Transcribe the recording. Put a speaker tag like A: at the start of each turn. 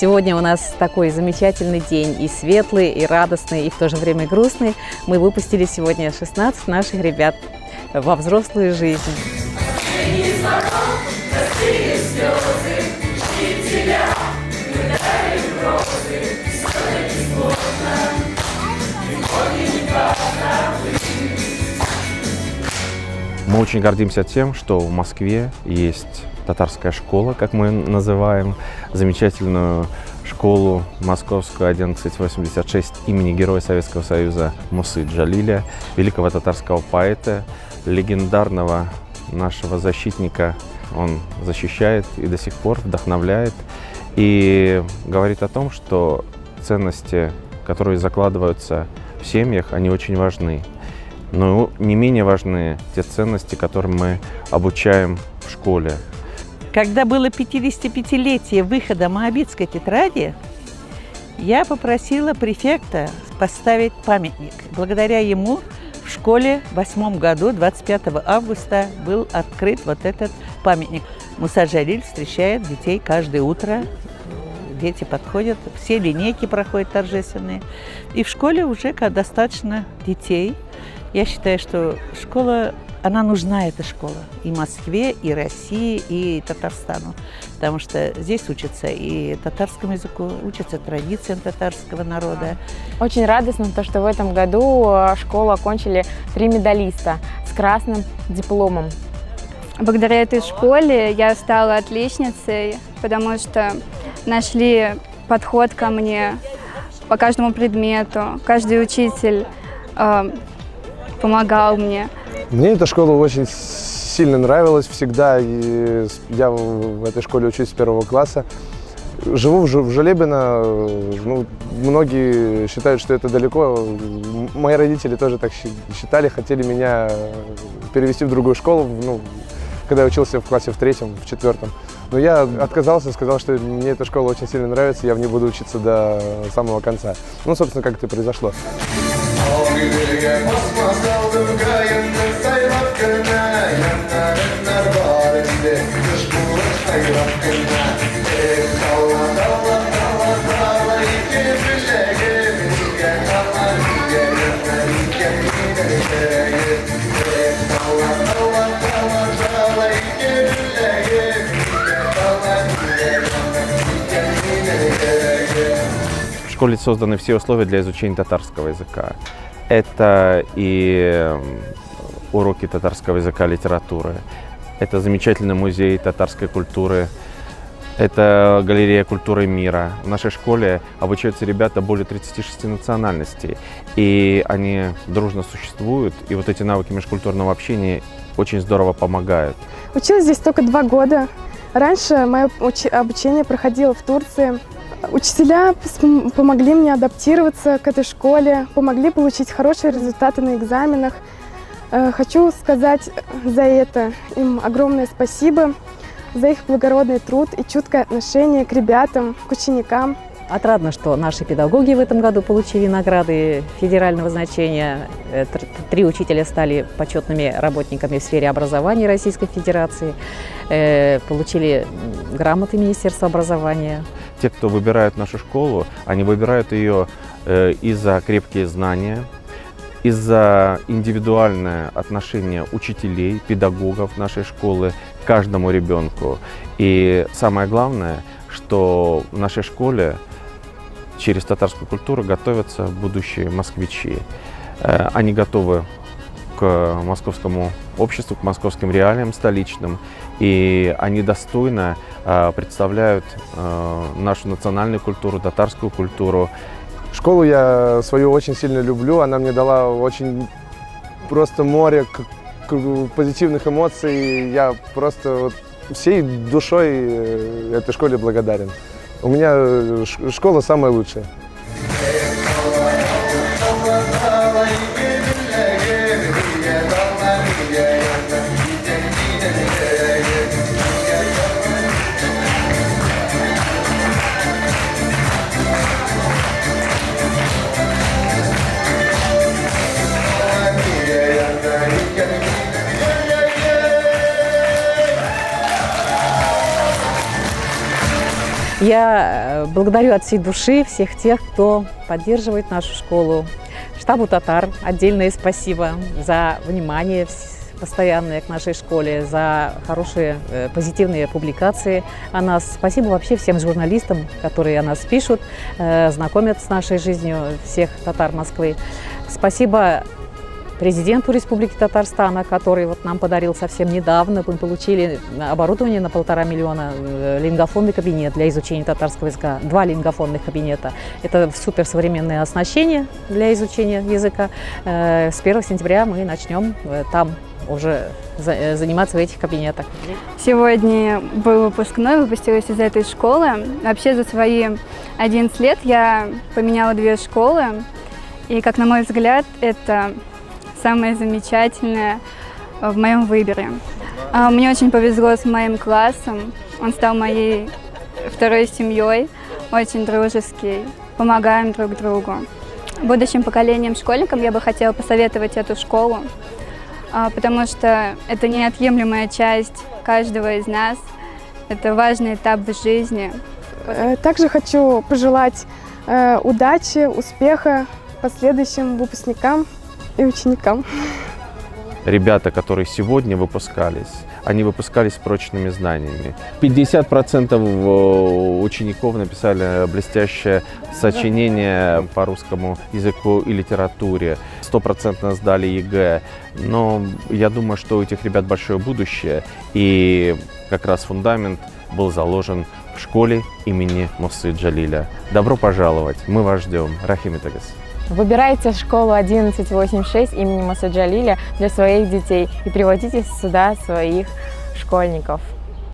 A: Сегодня у нас такой замечательный день, и светлый, и радостный, и в то же время грустный. Мы выпустили сегодня 16 наших ребят во взрослую жизнь.
B: Мы очень гордимся тем, что в Москве есть татарская школа, как мы называем, замечательную школу московскую 1186 имени Героя Советского Союза Мусы Джалиля, великого татарского поэта, легендарного нашего защитника. Он защищает и до сих пор вдохновляет и говорит о том, что ценности, которые закладываются в семьях, они очень важны. Но не менее важны те ценности, которым мы обучаем в школе.
C: Когда было 55-летие выхода Моабитской тетради, я попросила префекта поставить памятник. Благодаря ему в школе в 2008 году, 25 августа, был открыт вот этот памятник. Муса Джалиль встречает детей каждое утро. Дети подходят, все линейки проходят торжественные. И в школе уже достаточно детей. Я считаю, что школа, она нужна, эта школа, и Москве, и России, и Татарстану. Потому что здесь учатся и татарскому языку, учатся традициям татарского народа.
D: Очень радостно, что в этом году школу окончили 3 медалиста с красным дипломом.
E: Благодаря этой школе я стала отличницей, потому что нашли подход ко мне по каждому предмету. Каждый учитель помогал мне.
F: Мне эта школа очень сильно нравилась всегда. И я в этой школе учусь с 1 класса. Живу в Желебино. Ну, многие считают, что это далеко. Мои родители тоже так считали, хотели меня перевести в другую школу, ну, когда я учился в классе в 3-м, в 4-м. Но я отказался, сказал, что мне эта школа очень сильно нравится, я в ней буду учиться до самого конца. Ну, собственно, как это и произошло.
B: В школе созданы все условия для изучения татарского языка. Это и уроки татарского языка, литературы, это замечательный музей татарской культуры, это галерея культуры мира. В нашей школе обучаются ребята более 36 национальностей, и они дружно существуют, и вот эти навыки межкультурного общения очень здорово помогают.
G: Училась здесь только 2 года. Раньше мое обучение проходило в Турции. Учителя помогли мне адаптироваться к этой школе, помогли получить хорошие результаты на экзаменах. Хочу сказать за это им огромное спасибо, за их благородный труд и чуткое отношение к ребятам, к ученикам.
A: Отрадно, что наши педагоги в этом году получили награды федерального значения. 3 учителя стали почетными работниками в сфере образования Российской Федерации, получили грамоты Министерства образования.
B: Те, кто выбирают нашу школу, они выбирают ее из-за крепкие знания, из-за индивидуальное отношение учителей, педагогов нашей школы к каждому ребенку. И самое главное, что в нашей школе через татарскую культуру готовятся будущие москвичи. Они готовы к московскому обществу, к московским реалиям столичным, и они достойно представляют нашу национальную культуру, татарскую культуру.
F: Школу я свою очень сильно люблю, она мне дала очень просто море позитивных эмоций. Я просто вот всей душой этой школе благодарен. У меня школа самая лучшая.
A: Я благодарю от всей души всех тех, кто поддерживает нашу школу. Штабу «Татар» отдельное спасибо за внимание постоянное к нашей школе, за хорошие позитивные публикации о нас. Спасибо вообще всем журналистам, которые о нас пишут, знакомят с нашей жизнью всех татар Москвы. Спасибо президенту Республики Татарстана, который вот нам подарил совсем недавно. Мы получили оборудование на 1,5 миллиона, лингофонный кабинет для изучения татарского языка, 2 лингофонных кабинета. Это суперсовременное оснащение для изучения языка. С 1 сентября мы начнем там уже заниматься в этих кабинетах.
E: Сегодня был выпускной, выпустилась из этой школы. Вообще за свои 11 лет я поменяла 2 школы. И, как на мой взгляд, это самое замечательное в моем выборе. Мне очень повезло с моим классом. Он стал моей второй семьей, очень дружеский, помогаем друг другу. Будущим поколениям школьникам я бы хотела посоветовать эту школу, потому что это неотъемлемая часть каждого из нас. Это важный этап в жизни.
G: Также хочу пожелать удачи, успеха последующим выпускникам и ученикам.
B: Ребята, которые сегодня выпускались, они выпускались с прочными знаниями. 50% учеников написали блестящее сочинение по русскому языку и литературе. 100% сдали ЕГЭ. Но я думаю, что у этих ребят большое будущее. И как раз фундамент был заложен в школе имени Мусы Джалиля. Добро пожаловать, мы вас ждем. Рахим Итагас.
D: Выбирайте школу 1186 имени Мусы Джалиля для своих детей и приводите сюда своих школьников.